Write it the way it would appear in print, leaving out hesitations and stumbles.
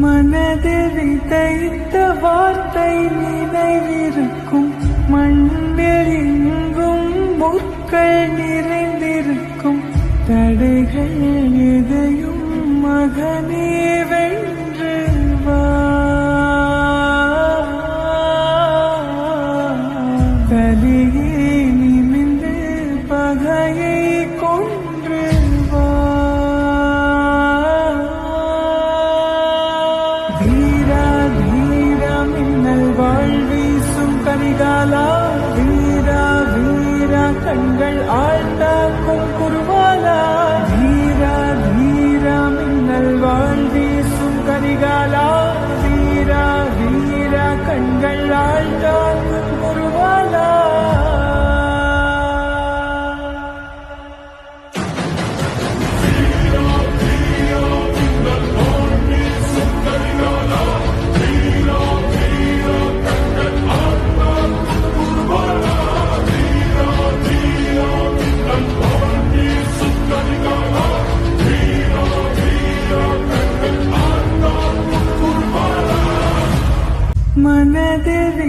மனதில் விதைத்த வார்த்தை நினைவிருக்கும், மண்ணில் எங்கும் முற்கள் நிறைந்திருக்கும். தடைகள் எதையும் மகனே வென்று வா, கலியே நிமிந்து பகையை கொன்று வா. வீரா வீரா மின்னல் வாழ்வீசும் கரிகாலா, வீரா வீரா கண்கள் ஆழ்ந்தாக்கும் குருவாலா. வீரா வீரா மின்னல் வாழ்வீசும் கரிகாலா, வீரா வீரா கண்கள் ஆழ்ந்தாக்கும் குருவாலா. மனதில்